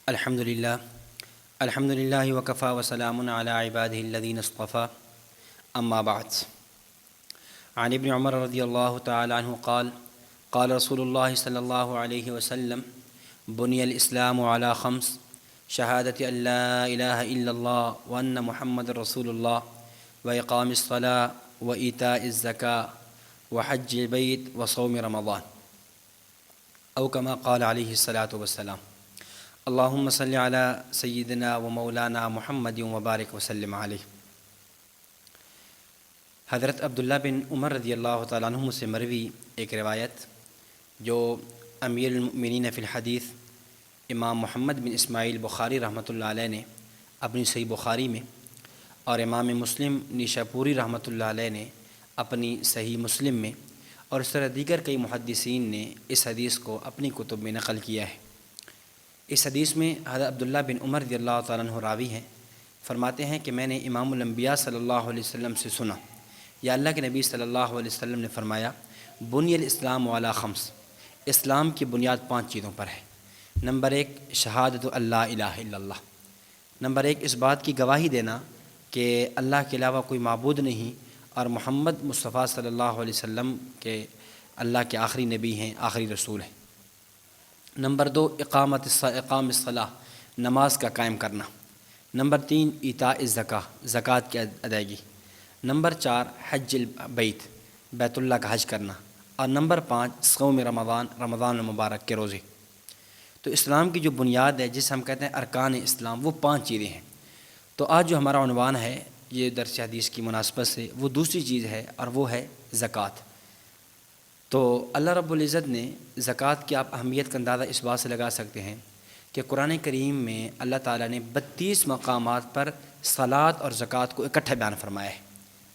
الحمد للہ وکفا وسلام علی عبادہ الذین اصطفى اما بعد عن ابن عمر رضی اللہ تعالی عنہ قال قال رسول اللہ صلی اللہ علیہ وسلم بنی الاسلام علی خمس شہادت ان لا الہ الا اللہ وان محمد رسول اللہ واقام الصلاة وایتاء الزکاة وحج البیت وصوم رمضان او کما قال علیہ الصلاۃ والسلام اللہم صلی علی سیدنا و مولانا محمد وبارک وسلم علیہ۔ حضرت عبداللہ بن عمر رضی اللہ تعالیٰ عنہ سے مروی ایک روایت جو امیر المؤمنین فی الحدیث امام محمد بن اسماعیل بخاری رحمۃ اللہ علیہ نے اپنی صحیح بخاری میں اور امام مسلم نیشاپوری رحمۃ اللہ علیہ نے اپنی صحیح مسلم میں اور اس طرح دیگر کئی محدثین نے اس حدیث کو اپنی کتب میں نقل کیا ہے۔ اس حدیث میں حضرت عبداللہ بن عمر رضی اللہ تعالیٰ عنہ راوی ہیں، فرماتے ہیں کہ میں نے امام الانبیاء صلی اللہ علیہ وسلم سے سنا یا اللہ کے نبی صلی اللہ علیہ وسلم نے فرمایا بنی الاسلام علی خمس، اسلام کی بنیاد 5 چیزوں پر ہے۔ نمبر 1 شہادت اللہ الہ الا اللہ، نمبر 1 اس بات کی گواہی دینا کہ اللہ کے علاوہ کوئی معبود نہیں اور محمد مصطفیٰ صلی اللہ علیہ وسلم کے اللہ کے آخری نبی ہیں، آخری رسول ہیں۔ نمبر 2 اقام الصلاۃ، نماز کا قائم کرنا۔ نمبر 3 ایتاء الزکاۃ، زکوٰۃ کی ادائیگی۔ نمبر 4 حج البیت، بیت اللہ کا حج کرنا۔ اور نمبر 5 صوم رمضان، رمضان المبارک کے روزے۔ تو اسلام کی جو بنیاد ہے جسے ہم کہتے ہیں ارکان اسلام، وہ 5 چیزیں ہیں۔ تو آج جو ہمارا عنوان ہے یہ درس حدیث کی مناسبت سے، وہ دوسری چیز ہے اور وہ ہے زکوٰۃ۔ تو اللہ رب العزت نے زکوٰۃ کی آپ اہمیت کا اندازہ اس بات سے لگا سکتے ہیں کہ قرآن کریم میں اللہ تعالیٰ نے 32 مقامات پر صلاۃ اور زکوٰۃ کو اکٹھے بیان فرمایا ہے۔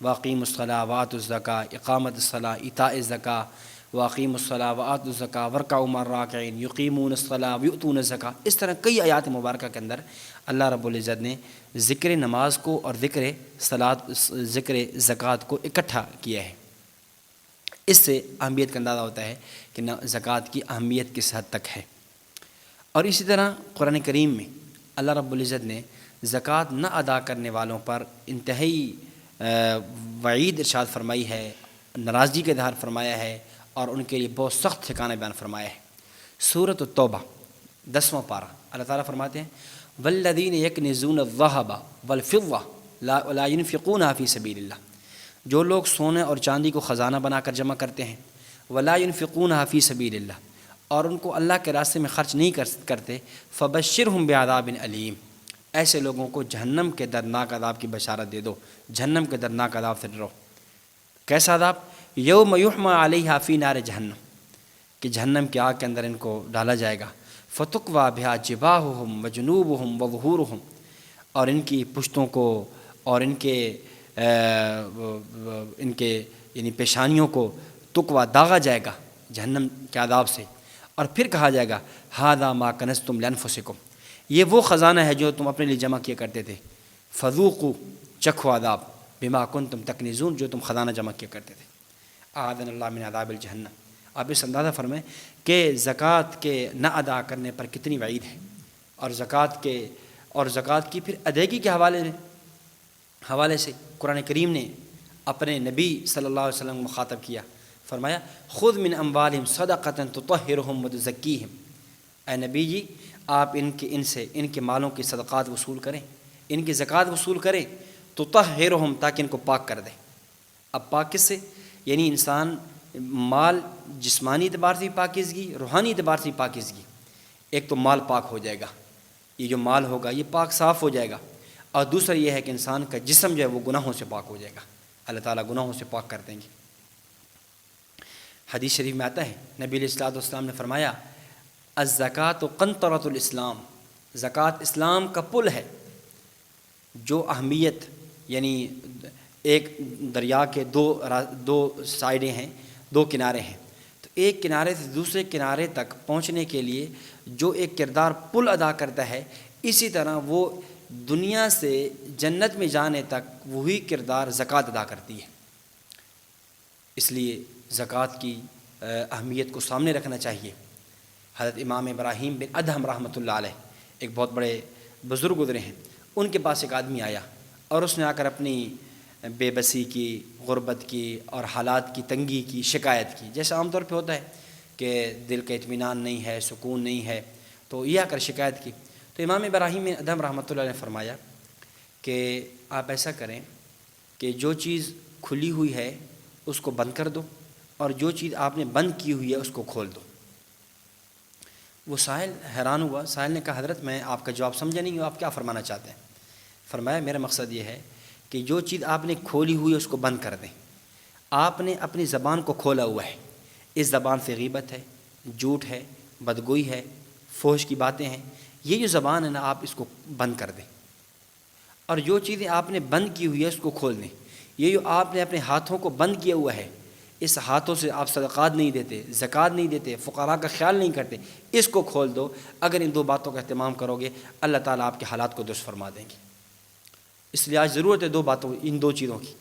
واقیم الصلاۃ وآتوا الزکاۃ، اقامت الصلاۃ، ایتاء الزکاۃ، واقیم الصلاۃ وآتوا الزکاۃ وارکعوا مع الراکعین، یقیمون الصلاۃ ویؤتون الزکاۃ۔ اس طرح کئی آیات مبارکہ کے اندر اللہ رب العزت نے ذکر نماز کو اور ذکر زکوٰۃ کو اکٹھا کیا ہے۔ اس سے اہمیت کا اندازہ ہوتا ہے کہ زکوٰۃ کی اہمیت کس حد تک ہے۔ اور اسی طرح قرآن کریم میں اللہ رب العزت نے زکوٰۃ نہ ادا کرنے والوں پر انتہائی وعید ارشاد فرمائی ہے، ناراضگی کا اظہار فرمایا ہے اور ان کے لیے بہت سخت ٹھکانہ بیان فرمایا ہے۔ سورۃ التوبہ 10واں پارہ، اللہ تعالیٰ فرماتے ہیں والذین یکنزون الذھب والفضہ لا ينفقونها فی سبیل اللہ، جو لوگ سونے اور چاندی کو خزانہ بنا کر جمع کرتے ہیں، ولا ينفقونها فی سبیل اللہ، اور ان کو اللہ کے راستے میں خرچ نہیں کرتے، فبشرہم بعذاب علیم، ایسے لوگوں کو جہنم کے دردناک عذاب کی بشارت دے دو، جہنم کے دردناک عذاب سے ڈرو۔ کیسا عذاب؟ یوم یحمى علیہا فی نار جہنم، کہ جہنم کی آگ کے اندر ان کو ڈالا جائے گا، فتقوی بہا جباہہم وجنوبہم وظہورہم، اور ان کی پشتوں کو اور ان کے یعنی پیشانیوں کو تقوی داغا جائے گا جہنم کے عذاب سے، اور پھر کہا جائے گا ھذا ما کنزتم لانفسکم، یہ وہ خزانہ ہے جو تم اپنے لیے جمع کیا کرتے تھے، فذوقوا، چکھو عذاب، بما کنتم تکنزون، جو تم خزانہ جمع کیا کرتے تھے، اعاذنا اللہ من عذاب الجہنم۔ آپ اس اندازہ فرمائیں کہ زکوٰۃ کے نہ ادا کرنے پر کتنی وعید ہے، اور زکوٰۃ کی پھر ادائیگی کے حوالے سے قرآن کریم نے اپنے نبی صلی اللہ علیہ وسلم کو مخاطب کیا، فرمایا خذ من اموالہم صدقۃ تطہرہم وتزکیہم، اے نبی جی آپ ان کے مالوں کی صدقات وصول کریں، ان کی زکوٰۃ وصول کریں، تطہرہم، تاکہ ان کو پاک کر دیں۔ اب پاک کس سے؟ یعنی انسان مال جسمانی اعتبار سے پاکیزگی، روحانی اعتبار سے پاکیزگی۔ ایک تو مال پاک ہو جائے گا، یہ جو مال ہوگا یہ پاک صاف ہو جائے گا، اور دوسرا یہ ہے کہ انسان کا جسم جو ہے وہ گناہوں سے پاک ہو جائے گا، اللہ تعالیٰ گناہوں سے پاک کر دیں گے۔ حدیث شریف میں آتا ہے نبی علیہ الصلوۃ والسلام نے فرمایا الزکوٰۃ قنطرۃ الاسلام، زکوٰۃ اسلام کا پل ہے۔ جو اہمیت، یعنی ایک دریا کے دو سائڈیں ہیں، 2 کنارے ہیں، تو ایک کنارے سے دوسرے کنارے تک پہنچنے کے لیے جو ایک کردار پل ادا کرتا ہے، اسی طرح وہ دنیا سے جنت میں جانے تک وہی کردار زکوٰۃ ادا کرتی ہے۔ اس لیے زکوٰۃ کی اہمیت کو سامنے رکھنا چاہیے۔ حضرت امام ابراہیم بن ادہم رحمۃ اللہ علیہ ایک بہت بڑے بزرگ گزرے ہیں، ان کے پاس ایک آدمی آیا اور اس نے آ کر اپنی بے بسی کی، غربت کی اور حالات کی تنگی کی شکایت کی، جیسا عام طور پہ ہوتا ہے کہ دل کا اطمینان نہیں ہے، سکون نہیں ہے، تو یہ آ کر شکایت کی۔ تو امام ابراہیم ادھم رحمۃ اللہ نے فرمایا کہ آپ ایسا کریں کہ جو چیز کھلی ہوئی ہے اس کو بند کر دو، اور جو چیز آپ نے بند کی ہوئی ہے اس کو کھول دو۔ وہ سائل حیران ہوا، سائل نے کہا حضرت میں آپ کا جواب سمجھا نہیں ہوں، آپ کیا فرمانا چاہتے ہیں؟ فرمایا میرا مقصد یہ ہے کہ جو چیز آپ نے کھولی ہوئی ہے اس کو بند کر دیں۔ آپ نے اپنی زبان کو کھولا ہوا ہے، اس زبان سے غیبت ہے، جھوٹ ہے، بدگوئی ہے، فحش کی باتیں ہیں، یہ جو زبان ہے نا آپ اس کو بند کر دیں، اور جو چیزیں آپ نے بند کی ہوئی ہے اس کو کھول دیں۔ یہ جو آپ نے اپنے ہاتھوں کو بند کیا ہوا ہے، اس ہاتھوں سے آپ صدقات نہیں دیتے، زکوٰۃ نہیں دیتے، فقراء کا خیال نہیں کرتے، اس کو کھول دو۔ اگر ان دو باتوں کا اہتمام کرو گے اللہ تعالیٰ آپ کے حالات کو درست فرما دیں گے۔ اس لیے آج ضرورت ہے دو باتوں، ان دو چیزوں کی،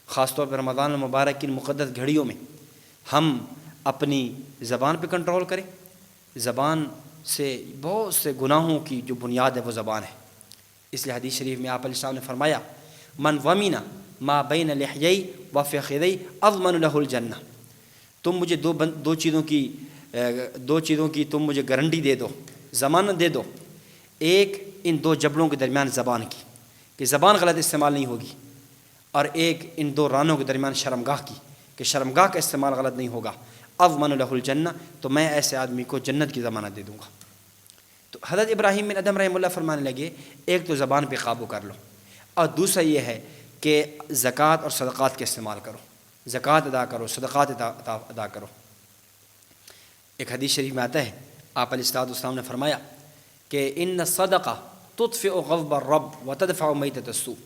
خاص طور پر رمضان المبارک کی ان مقدس گھڑیوں میں ہم اپنی زبان پہ کنٹرول کریں۔ زبان سے بہت سے گناہوں کی جو بنیاد ہے وہ زبان ہے۔ اس لیے حدیث شریف میں آپ علیہ السلام نے فرمایا من ومن ما بین لحیئی و فخذی اضمن له الجنہ، تم مجھے دو چیزوں کی تم مجھے گارنٹی دے دو، ضمانت دے دو۔ ایک ان دو جبڑوں کے درمیان زبان کی کہ زبان غلط استعمال نہیں ہوگی، اور ایک ان دو رانوں کے درمیان شرمگاہ کی کہ شرمگاہ کا استعمال غلط نہیں ہوگا۔ اضمن له الجنہ، تو میں ایسے آدمی کو جنت کی ضمانت دے دوں گا۔ تو حضرت ابراہیم بن ادھم رحمہ اللہ فرمانے لگے ایک تو زبان پہ قابو کر لو، اور دوسرا یہ ہے کہ زکوٰۃ اور صدقات کا استعمال کرو، زکوٰۃ ادا کرو، صدقات ادا کرو۔ ایک حدیث شریف میں آتا ہے آپ علیہ السلام نے فرمایا کہ ان الصدقہ تطفئ غضب الرب وتدفع میتۃ السوء،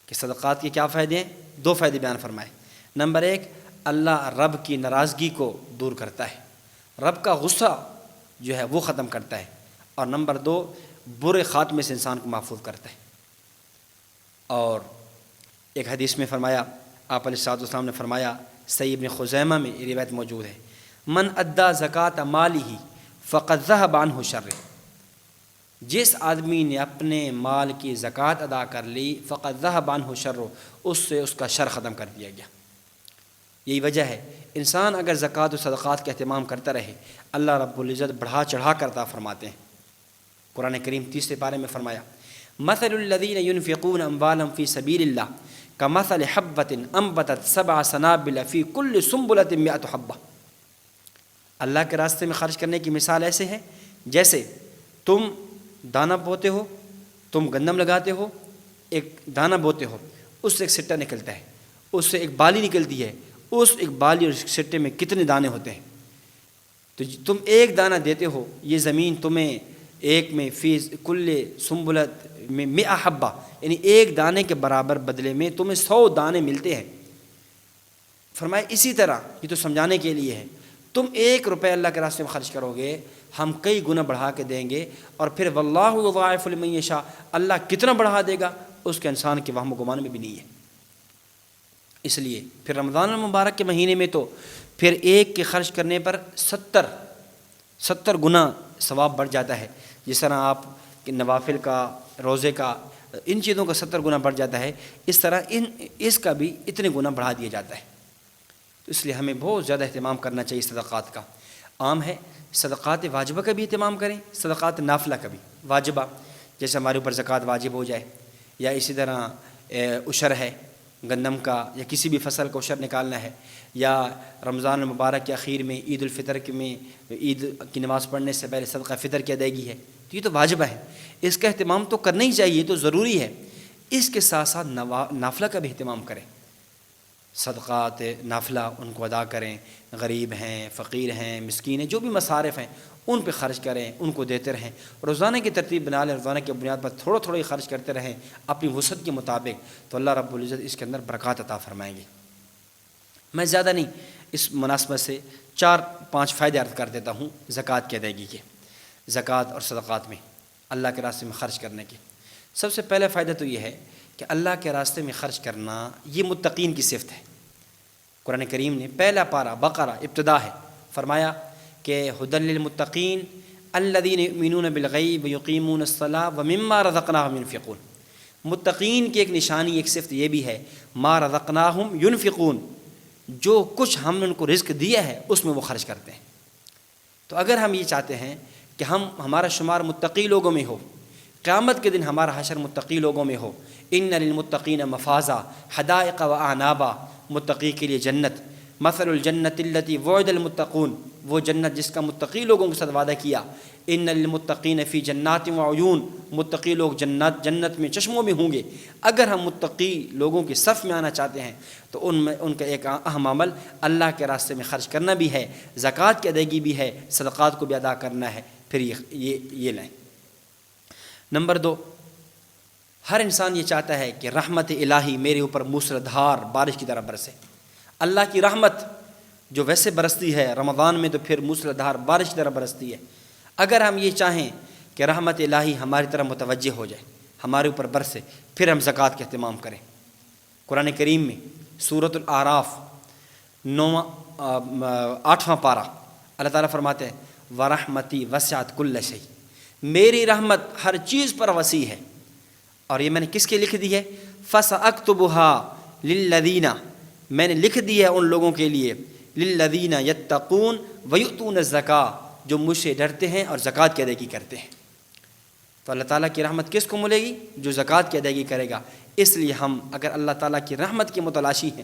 کہ صدقات کے کیا فائدے ہیں؟ دو فائدے بیان فرمائے۔ نمبر ایک، اللہ رب کی ناراضگی کو دور کرتا ہے، رب کا غصہ جو ہے وہ ختم کرتا ہے، اور نمبر دو، برے خاتمے سے انسان کو محفوظ کرتا ہے۔ اور ایک حدیث میں فرمایا آپ علیہ السلام نے فرمایا، صحیح ابن خزیمہ میں یہ روایت موجود ہے، من ادا زکوٰۃ مالہ فقد ذہب عنہ شر، جس آدمی نے اپنے مال کی زکوٰۃ ادا کر لی فقد ذہب عنہ شر، اس سے اس کا شر ختم کر دیا گیا۔ یہی وجہ ہے انسان اگر زکوٰۃ و صدقات کا اہتمام کرتا رہے اللہ رب العزت بڑھا چڑھا کر عطا فرماتے ہیں۔ قرآن کریم 30 پارے میں فرمایا مثل الذین ينفقون اموالهم فی سبیل اللہ کمثل حبۃ انبتت 7 سنابل فی کل سنبلۃ 100 حبہ، اللہ کے راستے میں خرچ کرنے کی مثال ایسے ہے جیسے تم دانہ بوتے ہو، تم گندم لگاتے ہو، ایک دانہ بوتے ہو، اس سے ایک سٹہ نکلتا ہے، اس سے ایک بالی نکلتی ہے، اس ایک بالی اور سٹے میں کتنے دانے ہوتے ہیں، تو تم ایک دانہ دیتے ہو، یہ زمین تمہیں ایک میں فی کل سنبلت میں 100 حبہ، یعنی ایک دانے کے برابر بدلے میں تمہیں 100 دانے ملتے ہیں۔ فرمایا اسی طرح، یہ تو سمجھانے کے لیے ہے، تم 1 روپے اللہ کے راستے میں خرچ کرو گے ہم کئی گنا بڑھا کے دیں گے، اور پھر واللہ یضاعف لمن یشاء، اللہ کتنا بڑھا دے گا اس کے انسان کے وہم و گمان میں بھی نہیں ہے۔ اس لیے پھر رمضان المبارک کے مہینے میں تو پھر ایک کے خرچ کرنے پر 70 گنا ثواب بڑھ جاتا ہے، جس طرح آپ کے نوافل کا، روزے کا، ان چیزوں کا 70 گنا بڑھ جاتا ہے، اس طرح اس کا بھی اتنے گنا بڑھا دیا جاتا ہے۔ تو اس لیے ہمیں بہت زیادہ اہتمام کرنا چاہیے صدقات کا۔ عام ہے صدقات واجبہ کا بھی اہتمام کریں، صدقات نافلہ کا بھی۔ واجبہ جیسے ہمارے اوپر زکوٰۃ واجب ہو جائے، یا اسی طرح عشر ہے گندم کا یا کسی بھی فصل کا عشر نکالنا ہے، یا رمضان المبارک کے اخیر میں عید الفطر میں عید کی نماز پڑھنے سے پہلے صدقہ فطر کی ادائیگی ہے، تو یہ تو واجبہ ہے، اس کا اہتمام تو کرنا ہی چاہیے، تو ضروری ہے۔ اس کے ساتھ ساتھ نافلہ کا بھی اہتمام کریں، صدقات نافلہ ان کو ادا کریں، غریب ہیں، فقیر ہیں، مسکین ہیں، جو بھی مصارف ہیں ان پہ خرچ کریں، ان کو دیتے رہیں، روزانہ کی ترتیب بنا لیں، روزانہ کی بنیاد پر تھوڑا تھوڑا ہی خرچ کرتے رہیں اپنی وسعت کے مطابق، تو اللہ رب العزت اس کے اندر برکات عطا فرمائیں گے۔ میں زیادہ نہیں اس مناسبت سے 4-5 فائدے عرض کر دیتا ہوں زکوٰۃ کی ادائیگی کے، زکوٰۃ اور صدقات میں اللہ کے راستے میں خرچ کرنے کے۔ سب سے پہلا فائدہ تو یہ ہے کہ اللہ کے راستے میں خرچ کرنا یہ متقین کی صفت ہے۔ قرآن کریم نے پہلا پارہ بقرہ ابتدا ہے، فرمایا کہ ھدی للمتقین الذین یؤمنون بالغیب یقیمون الصلاۃ ومما رزقناہم ینفقون۔ متقین کی ایک نشانی، ایک صفت یہ بھی ہے ما رزقناہم ینفقون، جو کچھ ہم نے ان کو رزق دیا ہے اس میں وہ خرچ کرتے ہیں۔ تو اگر ہم یہ چاہتے ہیں کہ ہمارا شمار متقی لوگوں میں ہو، قیامت کے دن ہمارا حشر متقی لوگوں میں ہو، ان للمتقین مفازا حدائق و اعنابا، متقی کے لیے جنت، مثل الجنت التی وعد المتقون، وہ جنت جس کا متقی لوگوں کے ساتھ وعدہ کیا، ان للمتقین فی جنات و عیون، متقی لوگ جنت میں چشموں میں ہوں گے۔ اگر ہم متقی لوگوں کے صف میں آنا چاہتے ہیں تو ان کا ایک اہم عمل اللہ کے راستے میں خرچ کرنا بھی ہے، زکوٰۃ کی ادائیگی بھی ہے، صدقات کو بھی ادا کرنا ہے، پھر یہ لیں۔ نمبر 2، ہر انسان یہ چاہتا ہے کہ رحمت الہی میرے اوپر موسلادھار بارش کی طرح برسے۔ اللہ کی رحمت جو ویسے برستی ہے رمضان میں، تو پھر موسلادھار بارش کی طرح برستی ہے۔ اگر ہم یہ چاہیں کہ رحمت الہی ہماری طرف متوجہ ہو جائے، ہمارے اوپر برسے، پھر ہم زکوٰۃ کا اہتمام کریں۔ قرآن کریم میں سورۃ الاعراف 8واں پارہ اللہ تعالیٰ فرماتے ہیں وَرَحْمَتِي وَسِعَتْ كُلَّ شَيْءٍ، میری رحمت ہر چیز پر وسیع ہے۔ اور یہ میں نے کس کے لکھ دی ہے؟ فَسَأَكْتُبُهَا لِلَّذِينَ، میں نے لکھ دی ہے ان لوگوں کے لیے، لِلَّذِينَ يَتَّقُونَ وَيُؤْتُونَ الزَّكَاةَ، جو مجھ سے ڈرتے ہیں اور زکوٰۃ کی ادائیگی کرتے ہیں۔ تو اللہ تعالیٰ کی رحمت کس کو ملے گی؟ جو زکوٰۃ کی ادائیگی کرے گا۔ اس لیے ہم اگر اللہ تعالیٰ کی رحمت کے متلاشی ہیں،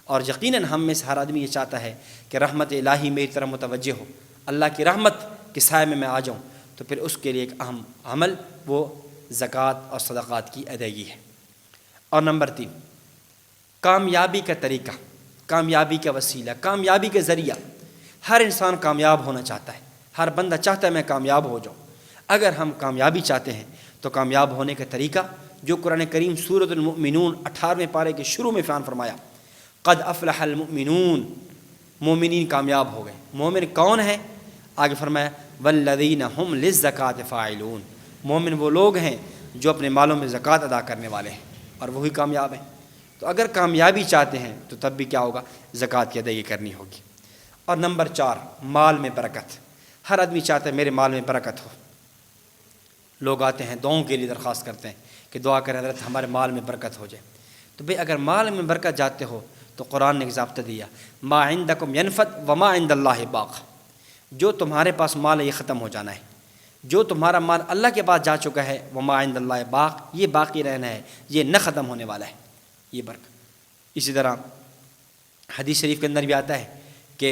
اور یقیناً ہم میں سے ہر آدمی یہ چاہتا ہے کہ رحمت الہی میری طرف متوجہ ہو، اللہ کی رحمت کے سائے میں آ جاؤں، تو پھر اس کے لیے ایک اہم عمل وہ زکوٰۃ اور صدقات کی ادائیگی ہے۔ اور نمبر 3، کامیابی کا طریقہ، کامیابی کا وسیلہ، کامیابی کا ذریعہ۔ ہر انسان کامیاب ہونا چاہتا ہے، ہر بندہ چاہتا ہے میں کامیاب ہو جاؤں۔ اگر ہم کامیابی چاہتے ہیں تو کامیاب ہونے کا طریقہ جو قرآن کریم سورۃ المؤمنون 18ویں پارے کے شروع میں بیان فرمایا، قد افلح المؤمنون، مومنین کامیاب ہو گئے۔ مومن کون ہے؟ آگے فرمایا والذین هم للزکاۃ فاعلون، مومن وہ لوگ ہیں جو اپنے مالوں میں زکوٰۃ ادا کرنے والے ہیں، اور وہی کامیاب ہیں۔ تو اگر کامیابی چاہتے ہیں تو تب بھی کیا ہوگا؟ زکوٰۃ کی ادائیگی کرنی ہوگی۔ اور نمبر 4، مال میں برکت۔ ہر آدمی چاہتا ہے میرے مال میں برکت ہو۔ لوگ آتے ہیں دعاؤں کے لیے درخواست کرتے ہیں کہ دعا کریں حضرت ہمارے مال میں برکت ہو جائے۔ تو بھئی اگر مال میں برکت چاہتے ہو تو قرآن نے ایک ضابطہ دیا، ما عندکم ینفد وما عند اللہ باق، جو تمہارے پاس مال ہے یہ ختم ہو جانا ہے، جو تمہارا مال اللہ کے پاس جا چکا ہے وما عند اللہ باق، یہ باقی رہنا ہے، یہ نہ ختم ہونے والا ہے، یہ برکت۔ اسی طرح حدیث شریف کے اندر بھی آتا ہے کہ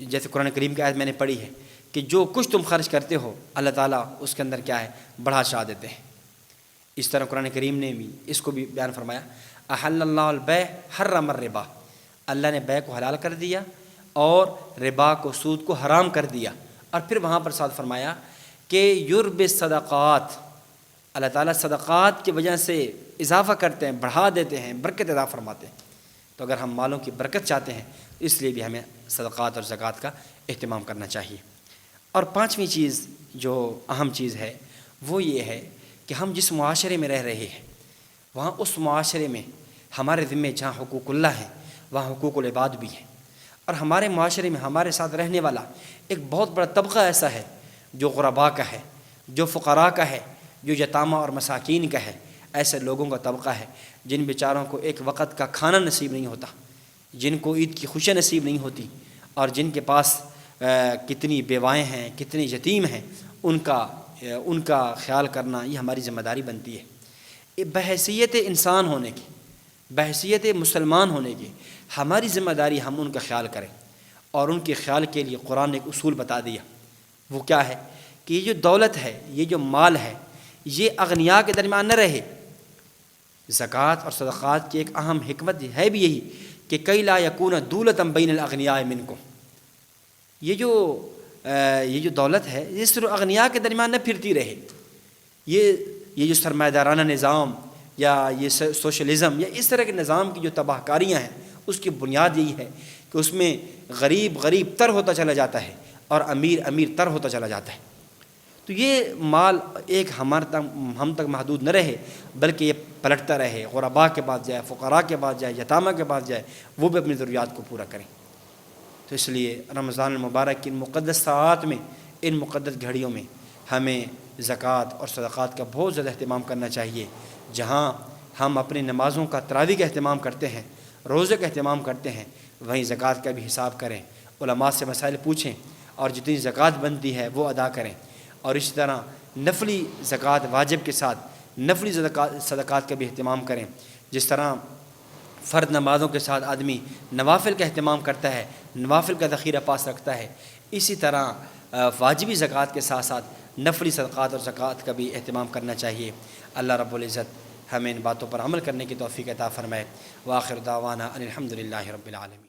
جیسے قرآن کریم کی آیت میں نے پڑھی ہے کہ جو کچھ تم خرچ کرتے ہو اللہ تعالیٰ اس کے اندر کیا ہے؟ بڑھا چڑھا دیتے ہیں۔ اس طرح قرآن کریم نے بھی اس کو بھی بیان فرمایا، احل اللہ البیع حرم الربا، اللہ نے بیع کو حلال کر دیا اور ربا کو، سود کو حرام کر دیا۔ اور پھر وہاں پر ساتھ فرمایا کہ یربی الصدقات، اللہ تعالیٰ صدقات کی وجہ سے اضافہ کرتے ہیں، بڑھا دیتے ہیں، برکت عطا فرماتے ہیں۔ تو اگر ہم مالوں کی برکت چاہتے ہیں اس لیے بھی ہمیں صدقات اور زکوٰۃ کا اہتمام کرنا چاہیے۔ اور 5ویں چیز جو اہم چیز ہے وہ یہ ہے کہ ہم جس معاشرے میں رہ رہے ہیں وہاں اس معاشرے میں ہمارے ذمے جہاں حقوق اللہ ہیں وہاں حقوق العباد بھی ہیں، اور ہمارے معاشرے میں ہمارے ساتھ رہنے والا ایک بہت بڑا طبقہ ایسا ہے جو غرباء کا ہے، جو فقراء کا ہے، جو یتامى اور مساکین کا ہے۔ ایسے لوگوں کا طبقہ ہے جن بیچاروں کو ایک وقت کا کھانا نصیب نہیں ہوتا، جن کو عید کی خوشیاں نصیب نہیں ہوتی، اور جن کے پاس کتنی بیوائیں ہیں، کتنے یتیم ہیں، ان کا خیال کرنا یہ ہماری ذمہ داری بنتی ہے۔ بحیثیت انسان ہونے کی، بحیثیت مسلمان ہونے کی ہماری ذمہ داری ہم ان کا خیال کریں، اور ان کے خیال کے لیے قرآن نے ایک اصول بتا دیا۔ وہ کیا ہے کہ یہ جو دولت ہے، یہ جو مال ہے، یہ اغنیاء کے درمیان نہ رہے۔ زکوٰۃ اور صدقات کی ایک اہم حکمت ہے بھی یہی کہ کئی لا یکون دولۃ بین الاغنیاء منکم، یہ جو دولت ہے یہ صرف اغنیاء کے درمیان نہ پھرتی رہے۔ یہ جو سرمایہ دارانہ نظام یا یہ سوشلزم یا اس طرح کے نظام کی جو تباہ کاریاں ہیں اس کی بنیاد یہی ہے کہ اس میں غریب تر ہوتا چلا جاتا ہے اور امیر تر ہوتا چلا جاتا ہے۔ تو یہ مال ایک ہم تک محدود نہ رہے بلکہ یہ پلٹتا رہے، غرباء کے پاس جائے، فقراء کے پاس جائے، یتامہ کے پاس جائے، وہ بھی اپنی ضروریات کو پورا کریں۔ تو اس لیے رمضان المبارک کی ان مقدس ساعات میں، ان مقدس گھڑیوں میں ہمیں زکوٰۃ اور صدقات کا بہت زیادہ اہتمام کرنا چاہیے۔ جہاں ہم اپنی نمازوں کا، تراویح کا اہتمام کرتے ہیں، روزے کا اہتمام کرتے ہیں، وہیں زکوٰۃ کا بھی حساب کریں، علماء سے مسائل پوچھیں اور جتنی زکوٰۃ بنتی ہے وہ ادا کریں۔ اور اسی طرح نفلی زکوٰۃ واجب کے ساتھ نفلی صدقات کا بھی اہتمام کریں۔ جس طرح فرض نمازوں کے ساتھ آدمی نوافل کا اہتمام کرتا ہے، نوافل کا ذخیرہ پاس رکھتا ہے، اسی طرح واجبی زکوٰۃ کے ساتھ ساتھ نفلی صدقات اور زکوٰۃ کا بھی اہتمام کرنا چاہیے۔ اللہ رب العزت ہمیں ان باتوں پر عمل کرنے کی توفیق عطا فرمائے۔ وآخر دعوانا ان الحمد للہ رب العالمین۔